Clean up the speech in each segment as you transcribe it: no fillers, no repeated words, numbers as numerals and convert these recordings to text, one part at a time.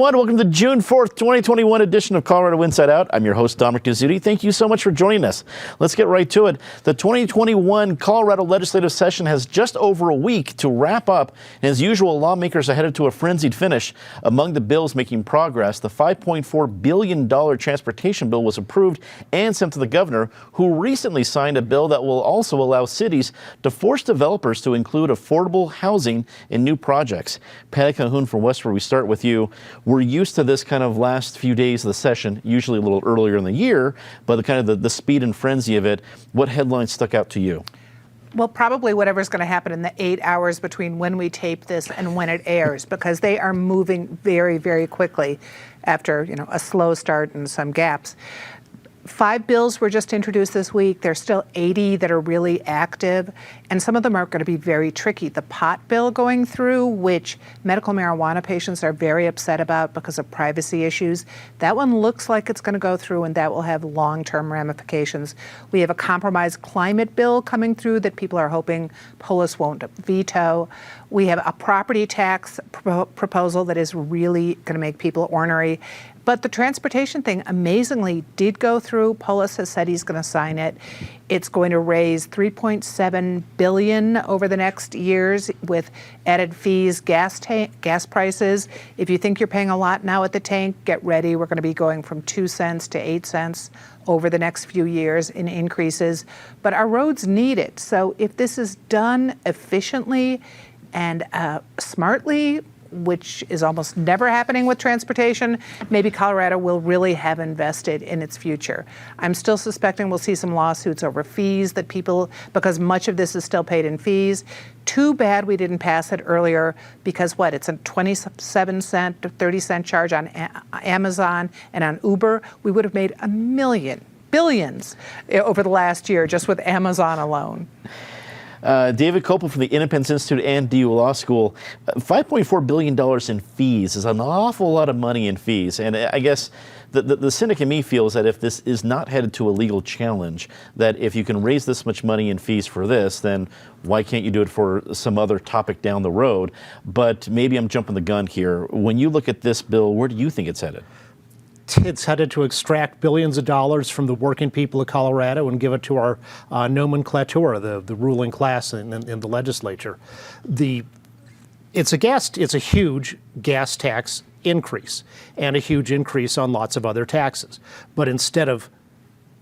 everyone. Welcome to the June 4th, 2021 edition of Colorado Inside Out. I'm your host, Dominic Nuzzuti. Thank you so much for joining us. Let's get right to it. The 2021 Colorado legislative session has just over a week to wrap up. And as usual, lawmakers are headed to a frenzied finish. Among the bills making progress, the $5.4 billion transportation bill was approved and sent to the governor, who recently signed a bill that will also allow cities to force developers to include affordable housing in new projects. Patty Calhoun from Westford, we start with you. We're used to this kind of last few days of the session, usually a little earlier in the year, but the speed and frenzy of it. What headlines stuck out to you? Well, probably whatever's going to happen in the 8 hours between when we tape this and when it airs, because they are moving very, very quickly after, a slow start and some gaps. 5 bills were just introduced this week. There's still 80 that are really active, and some of them are going to be very tricky. The pot bill going through, which medical marijuana patients are very upset about because of privacy issues, that one looks like it's going to go through, and that will have long-term ramifications. We have a compromise climate bill coming through that people are hoping Polis won't veto. We have a property tax proposal that is really going to make people ornery. But the transportation thing, amazingly, did go through. Polis has said he's going to sign it. It's going to raise $3.7 billion over the next years with added fees, gas prices. If you think you're paying a lot now at the tank, get ready. We're going to be going from 2 cents to 8 cents over the next few years in increases. But our roads need it. So if this is done efficiently and smartly, which is almost never happening with transportation, maybe Colorado will really have invested in its future. I'm still suspecting we'll see some lawsuits over fees that because much of this is still paid in fees. Too bad we didn't pass it earlier, because it's a 27-cent to 30-cent charge on Amazon and on Uber. We would have made billions over the last year just with Amazon alone. David Kopel from the Independence Institute and DU Law School. $5.4 billion in fees is an awful lot of money in fees. And I guess the cynic in me feels that if this is not headed to a legal challenge, that if you can raise this much money in fees for this, then why can't you do it for some other topic down the road? But maybe I'm jumping the gun here. When you look at this bill, where do you think it's headed? It's headed to extract billions of dollars from the working people of Colorado and give it to our nomenclatura, the ruling class in the legislature. It's a huge gas tax increase and a huge increase on lots of other taxes. But instead of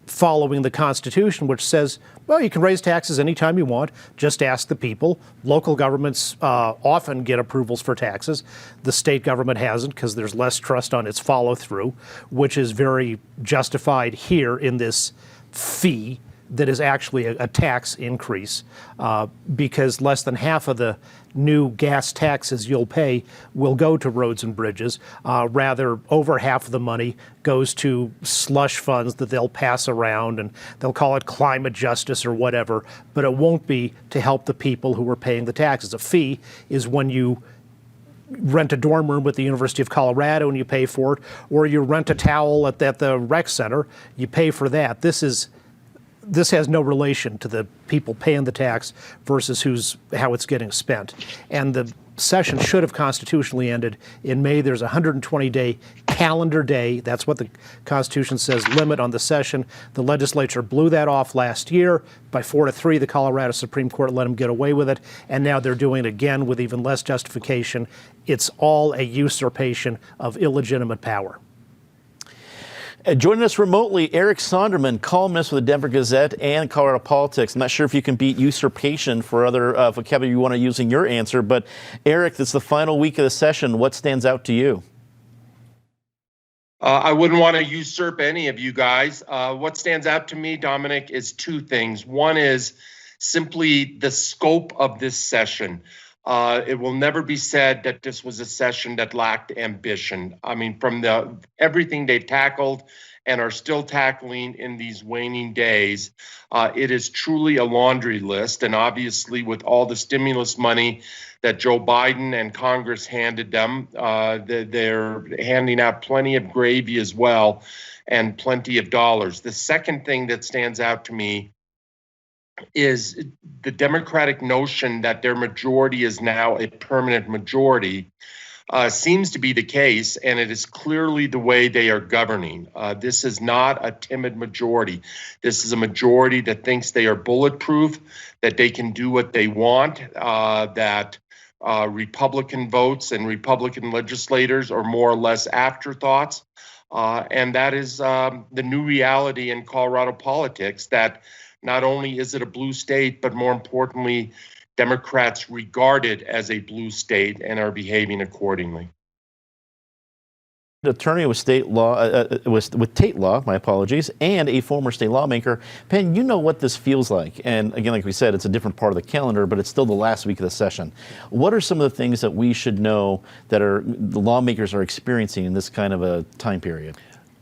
following the Constitution, which says, well, you can raise taxes anytime you want, just ask the people. Local governments often get approvals for taxes. The state government hasn't, because there's less trust on its follow-through, which is very justified here in this fee that is actually a tax increase, because less than half of the new gas taxes you'll pay will go to roads and bridges. Rather, over half of the money goes to slush funds that they'll pass around, and they'll call it climate justice or whatever, but it won't be to help the people who are paying the taxes. A fee is when you rent a dorm room at the University of Colorado and you pay for it, or you rent a towel at the rec center, you pay for that. This has no relation to the people paying the tax versus how it's getting spent. And the session should have constitutionally ended in May. There's a 120-day calendar day. That's what the Constitution says, limit on the session. The legislature blew that off last year. By 4-3, the Colorado Supreme Court let them get away with it. And now they're doing it again with even less justification. It's all a usurpation of illegitimate power. Joining us remotely, Eric Sonderman, columnist for the Denver Gazette and Colorado Politics. I'm not sure if you can beat usurpation for other vocabulary you want to use in your answer, but Eric, it's the final week of the session. What stands out to you? I wouldn't want to usurp any of you guys. What stands out to me, Dominic, is 2 things. One is simply the scope of this session. It will never be said that this was a session that lacked ambition. I mean, from everything they tackled and are still tackling in these waning days, it is truly a laundry list. And obviously, with all the stimulus money that Joe Biden and Congress handed them, they're handing out plenty of gravy as well and plenty of dollars. The second thing that stands out to me is the Democratic notion that their majority is now a permanent majority. seems to be the case, and it is clearly the way they are governing. This is not a timid majority. This is a majority that thinks they are bulletproof, that they can do what they want, that Republican votes and Republican legislators are more or less afterthoughts. And that is the new reality in Colorado politics, that not only is it a blue state, but more importantly, Democrats regard it as a blue state and are behaving accordingly. Attorney with state law, with Tate Law, my apologies, and a former state lawmaker. Penn, you know what this feels like. And again, like we said, it's a different part of the calendar, but it's still the last week of the session. What are some of the things that we should know that the lawmakers are experiencing in this kind of a time period?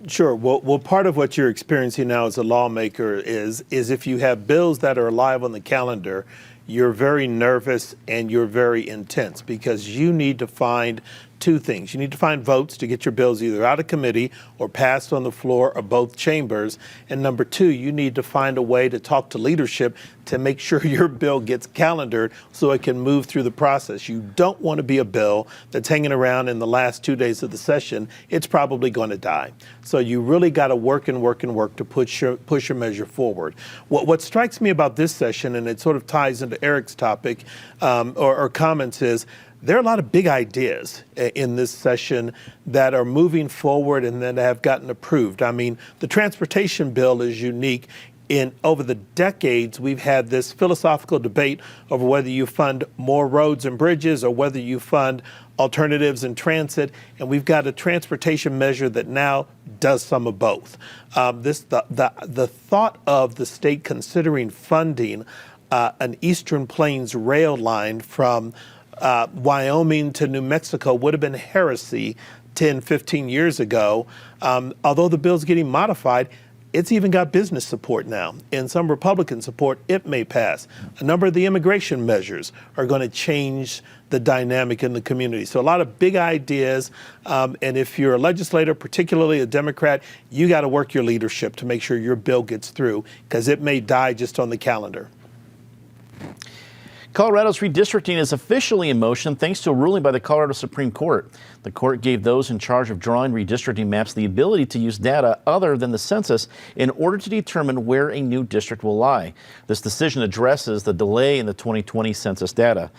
Sure. Well, part of what you're experiencing now as a lawmaker is if you have bills that are alive on the calendar, you're very nervous and you're very intense because you need to find two things. You need to find votes to get your bills either out of committee or passed on the floor of both chambers. And number two, you need to find a way to talk to leadership to make sure your bill gets calendared so it can move through the process. You don't want to be a bill that's hanging around in the last 2 days of the session. It's probably going to die. So you really got to work to push your measure forward. What strikes me about this session, and it sort of ties into Eric's topic or comments, is there are a lot of big ideas in this session that are moving forward and that have gotten approved. I mean, the transportation bill is unique. Over the decades, we've had this philosophical debate over whether you fund more roads and bridges or whether you fund alternatives in transit, and we've got a transportation measure that now does some of both. The thought of the state considering funding an Eastern Plains rail line from Wyoming to New Mexico would have been heresy 10, 15 years ago. Although the bill's getting modified, it's even got business support now. And some Republican support, it may pass. A number of the immigration measures are going to change the dynamic in the community. So a lot of big ideas. And if you're a legislator, particularly a Democrat, you got to work your leadership to make sure your bill gets through, because it may die just on the calendar. Colorado's redistricting is officially in motion thanks to a ruling by the Colorado Supreme Court. The court gave those in charge of drawing redistricting maps the ability to use data other than the census in order to determine where a new district will lie. This decision addresses the delay in the 2020 census data.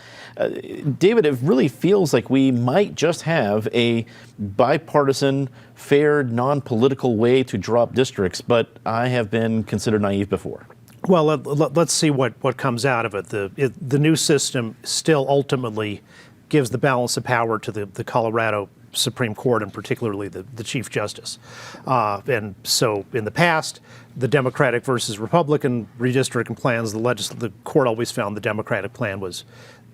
David, it really feels like we might just have a bipartisan, fair, non-political way to drop districts, but I have been considered naive before. Well, let's see what comes out of it. The new system still ultimately gives the balance of power to the Colorado Supreme Court, and particularly the Chief Justice. And so in the past, the Democratic versus Republican redistricting plans, the court always found the Democratic plan was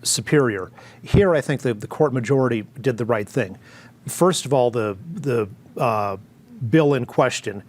superior. Here, I think the court majority did the right thing. First of all, the bill in question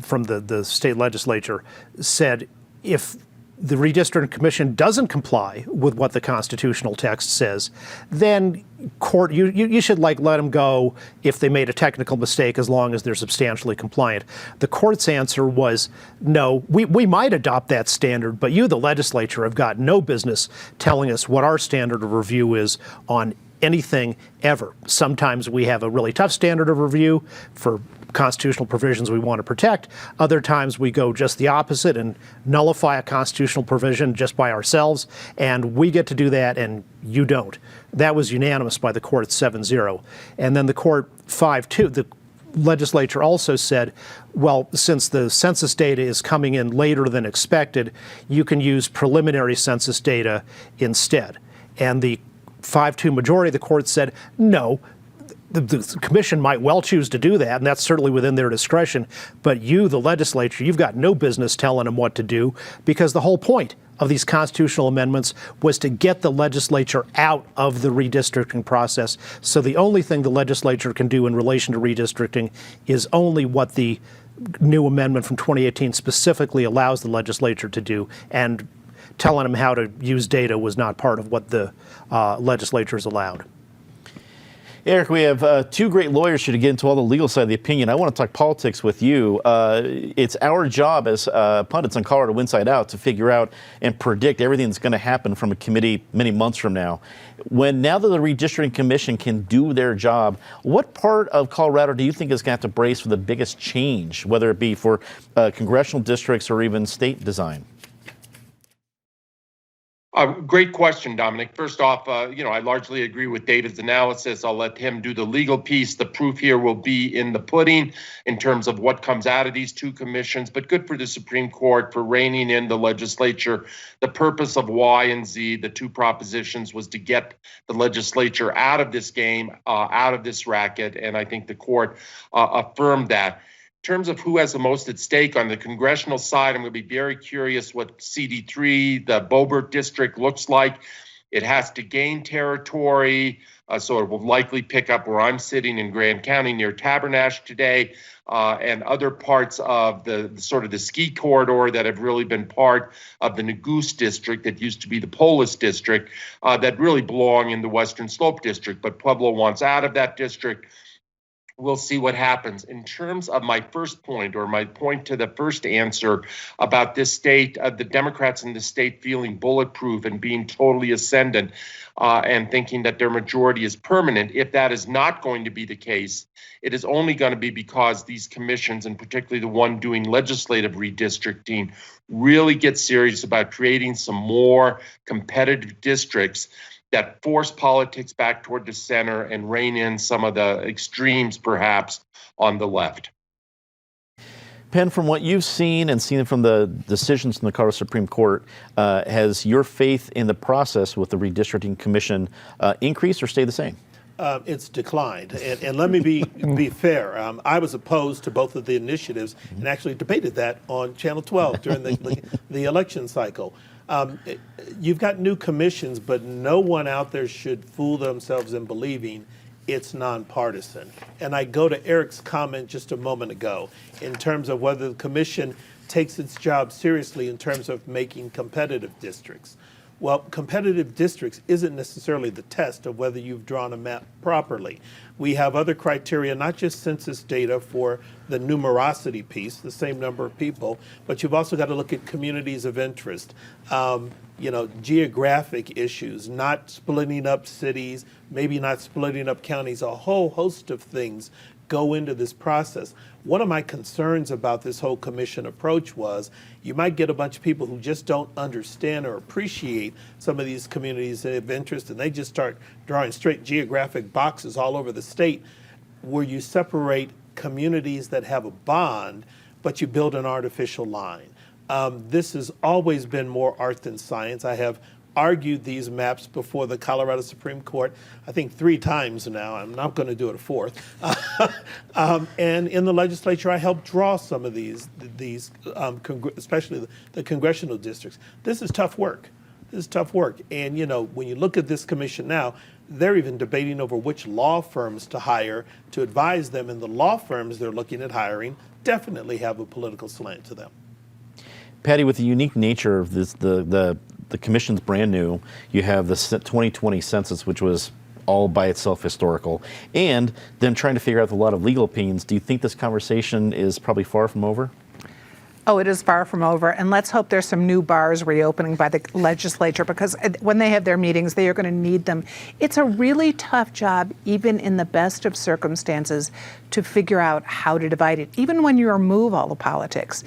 from the state legislature said if the Redistricting Commission doesn't comply with what the constitutional text says, then court, you should let them go if they made a technical mistake as long as they're substantially compliant. The court's answer was, no, we might adopt that standard, but you, the legislature, have got no business telling us what our standard of review is on anything ever. Sometimes we have a really tough standard of review for constitutional provisions we want to protect. Other times we go just the opposite and nullify a constitutional provision just by ourselves, and we get to do that and you don't. That was unanimous by the court 7-0. And then the court 5-2, the legislature also said, well, since the census data is coming in later than expected, you can use preliminary census data instead. And the 5-2 majority of the court said, no, the commission might well choose to do that, and that's certainly within their discretion, but you, the legislature, you've got no business telling them what to do, because the whole point of these constitutional amendments was to get the legislature out of the redistricting process. So the only thing the legislature can do in relation to redistricting is only what the new amendment from 2018 specifically allows the legislature to do, and telling them how to use data was not part of what the legislature is allowed. Eric, we have two great lawyers here to get into all the legal side of the opinion. I want to talk politics with you. It's our job as pundits on Colorado Inside Out to figure out and predict everything that's going to happen from a committee many months from now. Now that the Redistricting Commission can do their job, what part of Colorado do you think is going to have to brace for the biggest change, whether it be for congressional districts or even state design? Great question, Dominic. First off, I largely agree with David's analysis. I'll let him do the legal piece. The proof here will be in the pudding in terms of what comes out of these two commissions, but good for the Supreme Court for reining in the legislature. The purpose of Y and Z, the two propositions, was to get the legislature out of this game, out of this racket, and I think the court affirmed that. In terms of who has the most at stake on the congressional side, I'm going to be very curious what CD3, the Boebert district, looks like. It has to gain territory, so it will likely pick up where I'm sitting in Grand County near Tabernash today, and other parts of the sort of the ski corridor that have really been part of the Nagoose district that used to be the Polis district that really belong in the Western Slope district. But Pueblo wants out of that district. We'll see what happens. In terms of my first point, or my point to the first answer about this state, the Democrats in the state feeling bulletproof and being totally ascendant and thinking that their majority is permanent, if that is not going to be the case, it is only going to be because these commissions, and particularly the one doing legislative redistricting, really get serious about creating some more competitive districts that force politics back toward the center and rein in some of the extremes, perhaps, on the left. Penn, from what you've seen and seen from the decisions from the Colorado Supreme Court, has your faith in the process with the Redistricting Commission increased or stayed the same? It's declined. And let me be fair. I was opposed to both of the initiatives and actually debated that on Channel 12 during the election cycle. You've got new commissions, but no one out there should fool themselves in believing it's nonpartisan. And I go to Eric's comment just a moment ago in terms of whether the commission takes its job seriously in terms of making competitive districts. Well, competitive districts isn't necessarily the test of whether you've drawn a map properly. We have other criteria, not just census data for the numerosity piece, the same number of people, but you've also got to look at communities of interest, geographic issues, not splitting up cities, maybe not splitting up counties, a whole host of things go into this process. One of my concerns about this whole commission approach was you might get a bunch of people who just don't understand or appreciate some of these communities of interest, and they just start drawing straight geographic boxes all over the state where you separate communities that have a bond, but you build an artificial line. This has always been more art than science. I have argued these maps before the Colorado Supreme Court, I think 3 times now. I'm not going to do it a 4th. And in the legislature, I helped draw some of these especially the congressional districts. This is tough work. And, when you look at this commission now, they're even debating over which law firms to hire to advise them. And the law firms they're looking at hiring definitely have a political slant to them. Patty, with the unique nature of this, the commission's brand new. You have the 2020 census, which was all by itself historical, and then trying to figure out a lot of legal opinions. Do you think this conversation is probably far from over? Oh, it is far from over. And let's hope there's some new bars reopening by the legislature, because when they have their meetings, they are going to need them. It's a really tough job, even in the best of circumstances, to figure out how to divide it, even when you remove all the politics.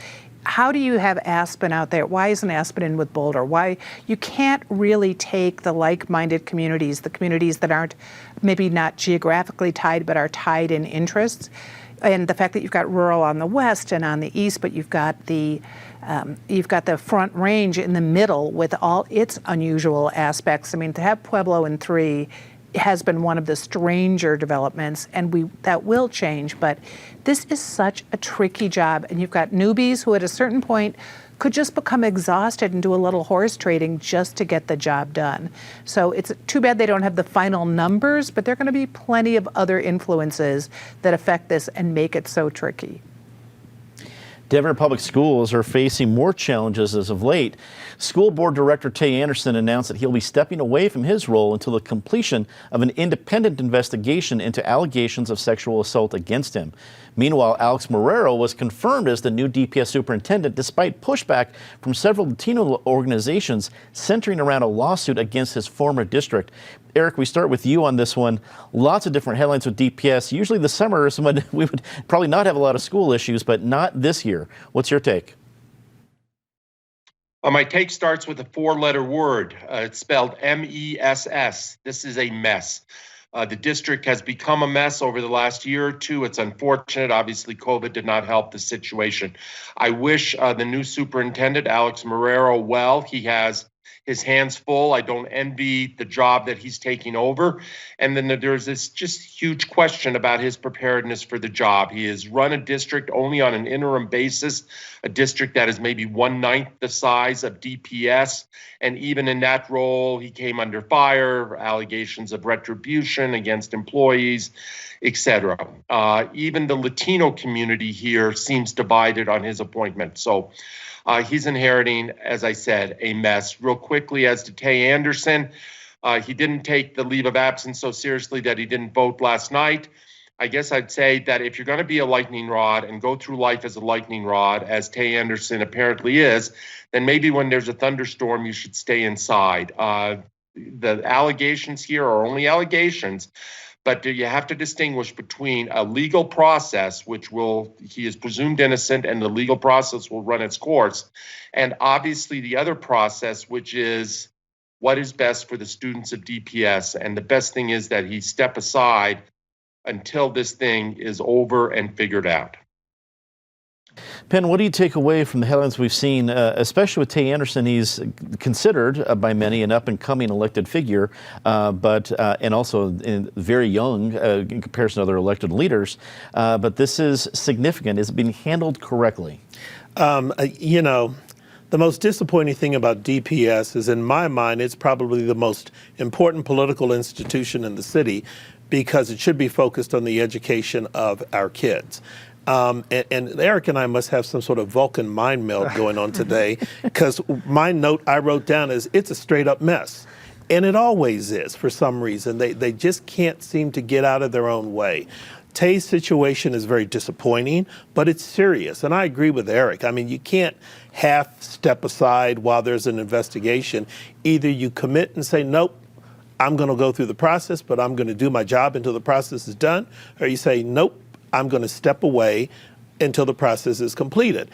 How do you have Aspen out there? Why isn't Aspen in with Boulder? Why you can't really take the like-minded communities, the communities that aren't maybe not geographically tied but are tied in interests, and the fact that you've got rural on the west and on the east, but you've got the Front Range in the middle with all its unusual aspects. I mean, to have Pueblo in 3 has been one of the stranger developments, and that will change, but this is such a tricky job, and you've got newbies who at a certain point could just become exhausted and do a little horse trading just to get the job done. So it's too bad they don't have the final numbers, but there are going to be plenty of other influences that affect this and make it so tricky. Denver Public Schools are facing more challenges as of late. School Board Director Tay Anderson announced that he'll be stepping away from his role until the completion of an independent investigation into allegations of sexual assault against him. Meanwhile, Alex Marrero was confirmed as the new DPS superintendent despite pushback from several Latino organizations centering around a lawsuit against his former district. Eric, we start with you on this one. Lots of different headlines with DPS. Usually the summer is when we would probably not have a lot of school issues, but not this year. What's your take? My take starts with a four-letter word. It's spelled M-E-S-S. This is a mess. The district has become a mess over the last year or two. It's unfortunate. Obviously, COVID did not help the situation. I wish the new superintendent, Alex Marrero, well. He has his hands full. I don't envy the job that he's taking over. And then there's this just huge question about his preparedness for the job. He has run a district only on an interim basis, a district that is maybe 1/9 the size of DPS. And even in that role, he came under fire, allegations of retribution against employees, etc. Even the Latino community here seems divided on his appointment. So he's inheriting, as I said, a mess. Real quickly, as to Tay Anderson, he didn't take the leave of absence so seriously that he didn't vote last night. I guess I'd say that if you're going to be a lightning rod and go through life as a lightning rod, as Tay Anderson apparently is, then maybe when there's a thunderstorm, you should stay inside. The allegations here are only allegations. But you have to distinguish between a legal process, he is presumed innocent and the legal process will run its course, and obviously the other process, which is what is best for the students of DPS. And the best thing is that he step aside until this thing is over and figured out. Penn, what do you take away from the headlines we've seen, especially with Tay Anderson? He's considered by many an up-and-coming elected figure, and also very young in comparison to other elected leaders. But this is significant. Is it being handled correctly? The most disappointing thing about DPS is, in my mind, it's probably the most important political institution in the city because it should be focused on the education of our kids. And Eric and I must have some sort of Vulcan mind meld going on today, because my note I wrote down is it's a straight up mess. And it always is for some reason. They just can't seem to get out of their own way. Tay's situation is very disappointing, but it's serious. And I agree with Eric. I mean, you can't half step aside while there's an investigation. Either you commit and say, nope, I'm going to go through the process, but I'm going to do my job until the process is done. Or you say, nope, I'm going to step away until the process is completed.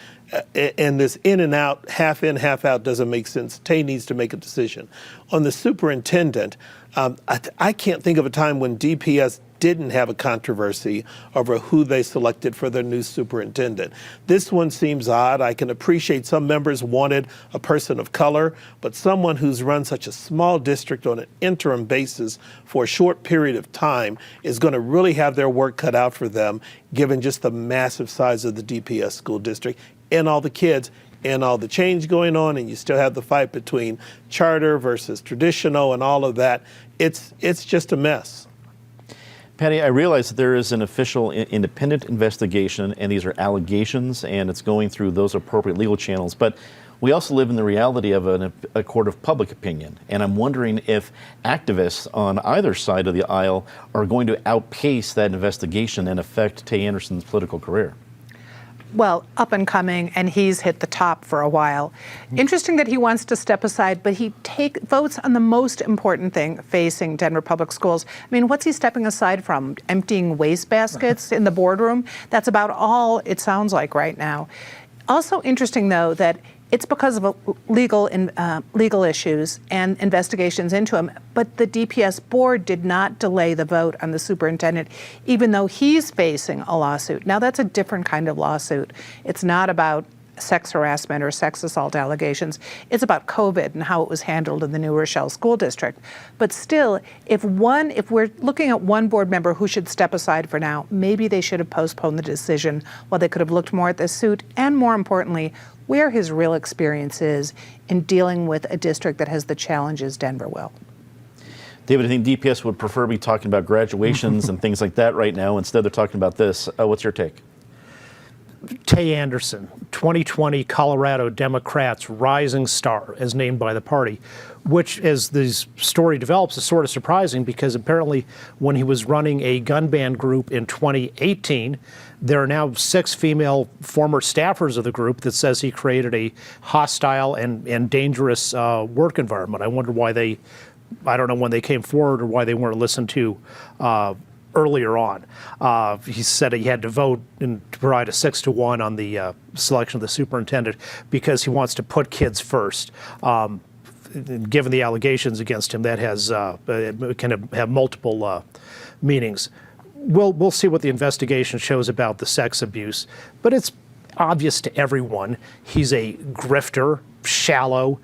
And this in and out, half in, half out doesn't make sense. Tay needs to make a decision. On the superintendent, I can't think of a time when DPS didn't have a controversy over who they selected for their new superintendent. This one seems odd. I can appreciate some members wanted a person of color, but someone who's run such a small district on an interim basis for a short period of time is going to really have their work cut out for them, given just the massive size of the DPS school district and all the kids and all the change going on, and you still have the fight between charter versus traditional and all of that. It's just a mess. Patty, I realize that there is an official independent investigation, and these are allegations, and it's going through those appropriate legal channels. But we also live in the reality of a court of public opinion. And I'm wondering if activists on either side of the aisle are going to outpace that investigation and affect Tay Anderson's political career. Well, up and coming, and he's hit the top for a while. Interesting that he wants to step aside, but he votes on the most important thing facing Denver Public Schools. I mean, what's he stepping aside from? Emptying wastebaskets in the boardroom? That's about all it sounds like right now. Also interesting, though, that it's because of legal issues and investigations into him, but the DPS board did not delay the vote on the superintendent, even though he's facing a lawsuit. Now, that's a different kind of lawsuit. It's not about sex harassment or sex assault allegations. It's about COVID and how it was handled in the New Rochelle School District. But still, if we're looking at one board member who should step aside for now, maybe they should have postponed the decision while they could have looked more at this suit, and more importantly, where his real experience is in dealing with a district that has the challenges Denver will. David, I think DPS would prefer to be talking about graduations and things like that right now. Instead, they're talking about this. What's your take? Tay Anderson, 2020 Colorado Democrats' rising star, as named by the party, which, as this story develops, is sort of surprising because apparently when he was running a gun ban group in 2018, there are now 6 female former staffers of the group that says he created a hostile and dangerous work environment. I wonder why I don't know when they came forward or why they weren't listened to earlier on. He said he had to vote and to provide a 6-1 on the selection of the superintendent because he wants to put kids first. Given the allegations against him, that has can have multiple meanings. We'll see what the investigation shows about the sex abuse, but it's obvious to everyone he's a grifter, shallow,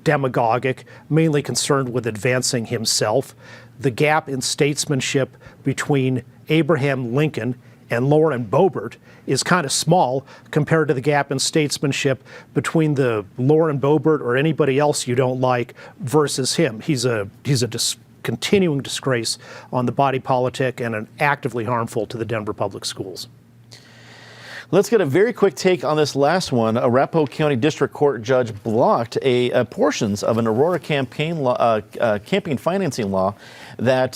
demagogic, mainly concerned with advancing himself. The gap in statesmanship between Abraham Lincoln and Lauren Boebert is kind of small compared to the gap in statesmanship between the Lauren Boebert or anybody else you don't like versus him. He's a continuing disgrace on the body politic and an actively harmful to the Denver public schools. Let's get a very quick take on this last one. A Arapahoe County District Court judge blocked portions of an Aurora campaign financing law that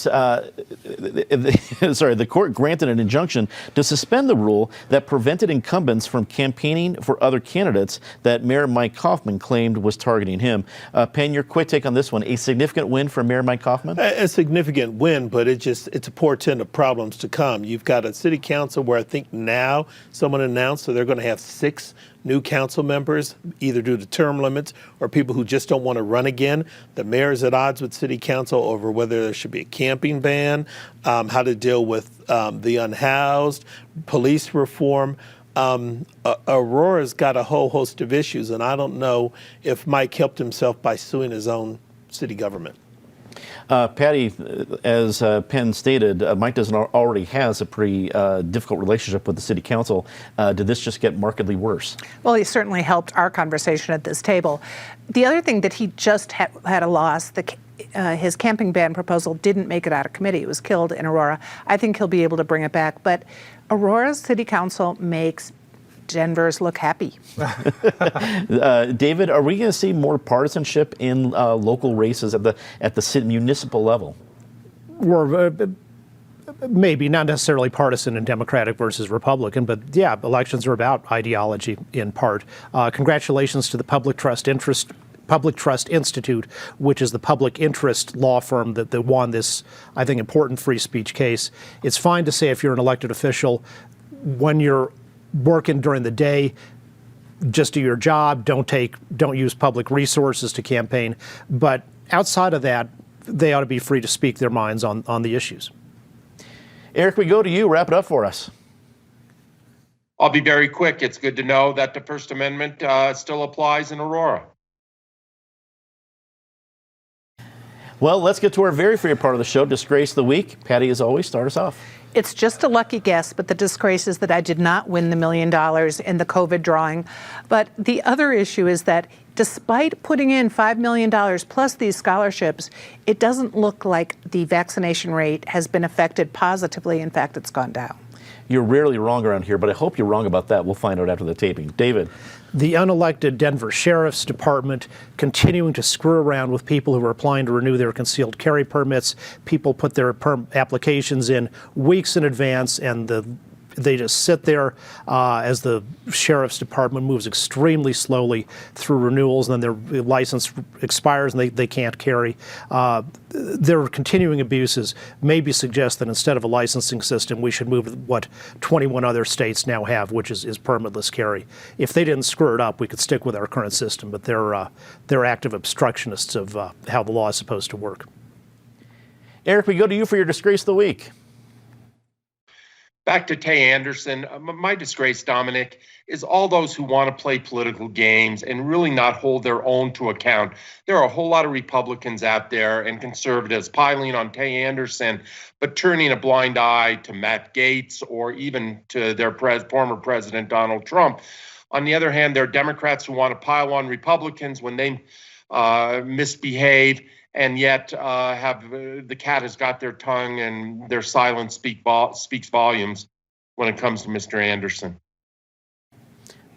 the court granted an injunction to suspend the rule that prevented incumbents from campaigning for other candidates that Mayor Mike Coffman claimed was targeting him. Penn, your quick take on this one. A significant win for Mayor Mike Coffman? A significant win, but it's a portent of problems to come. You've got a city council where I think now someone announced that they're going to have 6 new council members, either due to term limits or people who just don't want to run again. The mayor is at odds with city council over whether there should be a camping ban, how to deal with the unhoused, police reform. Aurora's got a whole host of issues, and I don't know if Mike helped himself by suing his own city government. Patty, as Penn stated, Mike already has a pretty difficult relationship with the city council. Did this just get markedly worse? Well, he certainly helped our conversation at this table. The other thing that he just had a loss, his camping ban proposal didn't make it out of committee. It was killed in Aurora. I think he'll be able to bring it back. But Aurora's city council makes Denver's look happy. David, are we going to see more partisanship in local races at the city municipal level? Or maybe not necessarily partisan and Democratic versus Republican, but yeah, elections are about ideology in part. Congratulations to the Public Trust Institute, which is the public interest law firm that won this, I think, important free speech case. It's fine to say if you're an elected official, when you're working during the day, just do your job, don't use public resources to campaign. But outside of that, they ought to be free to speak their minds on the issues. Eric, we go to you. Wrap it up for us. I'll be very quick. It's good to know that the First Amendment still applies in Aurora. Well, let's get to our very favorite part of the show, Disgrace of the Week. Patty, as always, start us off. It's just a lucky guess, but the disgrace is that I did not win the $1 million in the COVID drawing. But the other issue is that despite putting in $5 million plus these scholarships, it doesn't look like the vaccination rate has been affected positively. In fact, it's gone down. You're rarely wrong around here, but I hope you're wrong about that. We'll find out after the taping. David. The unelected Denver Sheriff's Department continuing to screw around with people who are applying to renew their concealed carry permits. People put their applications in weeks in advance, and they just sit there as the Sheriff's Department moves extremely slowly through renewals, and then their license expires and they can't carry. Their continuing abuses maybe suggest that instead of a licensing system, we should move to what 21 other states now have, which is permitless carry. If they didn't screw it up, we could stick with our current system, but they're active obstructionists of how the law is supposed to work. Eric, we go to you for your Disgrace of the Week. Back to Tay Anderson, my disgrace, Dominic, is all those who want to play political games and really not hold their own to account. There are a whole lot of Republicans out there and conservatives piling on Tay Anderson, but turning a blind eye to Matt Gaetz or even to their former president, Donald Trump. On the other hand, there are Democrats who want to pile on Republicans when they misbehave, and yet the cat has got their tongue and their silence speaks volumes when it comes to Mr. Anderson.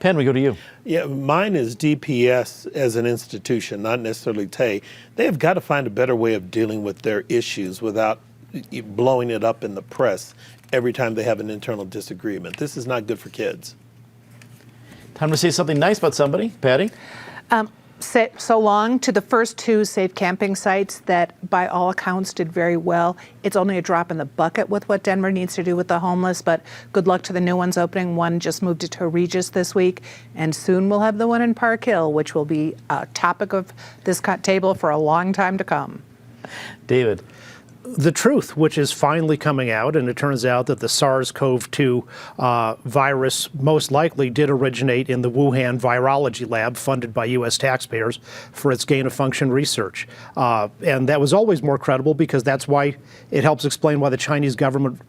Penn, we go to you. Yeah, mine is DPS as an institution, not necessarily TAE. They have got to find a better way of dealing with their issues without blowing it up in the press every time they have an internal disagreement. This is not good for kids. Time to say something nice about somebody. Patty? So long to the first 2 safe camping sites that, by all accounts, did very well. It's only a drop in the bucket with what Denver needs to do with the homeless, but good luck to the new ones opening. One just moved to Regis this week, and soon we'll have the one in Park Hill, which will be a topic of this table for a long time to come. David? The truth, which is finally coming out, and it turns out that the SARS-CoV-2 virus most likely did originate in the Wuhan virology lab funded by U.S. taxpayers for its gain-of-function research. And that was always more credible because that's why it helps explain why the Chinese government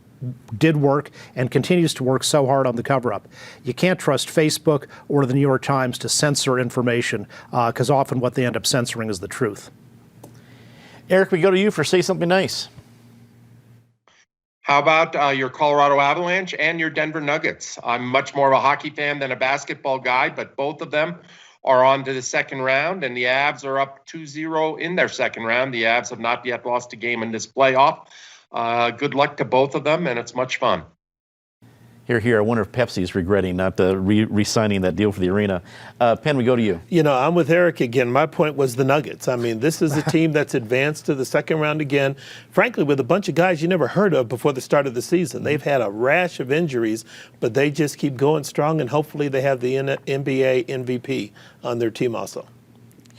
did work and continues to work so hard on the cover-up. You can't trust Facebook or the New York Times to censor information because often what they end up censoring is the truth. Eric, we go to you for Say Something Nice. How about your Colorado Avalanche and your Denver Nuggets? I'm much more of a hockey fan than a basketball guy, but both of them are on to the second round, and the Avs are up 2-0 in their second round. The Avs have not yet lost a game in this playoff. Good luck to both of them, and it's much fun. Here. I wonder if Pepsi is regretting not re-signing that deal for the arena. Penn, we go to you. You know, I'm with Eric again. My point was the Nuggets. I mean, this is a team that's advanced to the second round again, frankly, with a bunch of guys you never heard of before the start of the season. They've had a rash of injuries, but they just keep going strong, and hopefully they have the NBA MVP on their team also.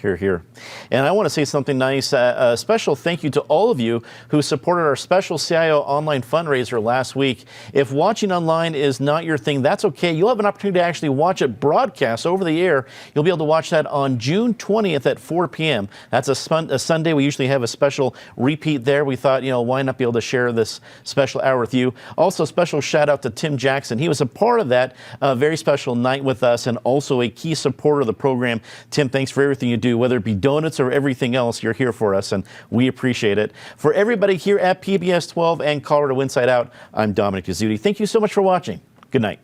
Here. And I want to say something nice. A special thank you to all of you who supported our special CIO online fundraiser last week. If watching online is not your thing, that's okay. You'll have an opportunity to actually watch it broadcast over the air. You'll be able to watch that on June 20th at 4 p.m. That's a Sunday. We usually have a special repeat there. We thought, why not be able to share this special hour with you? Also, special shout out to Tim Jackson. He was a part of that very special night with us and also a key supporter of the program. Tim, thanks for everything you do. Whether it be donuts or everything else, you're here for us, and we appreciate it. For everybody here at PBS 12 and Colorado Inside Out, I'm Dominic Guzzuti. Thank you so much for watching. Good night.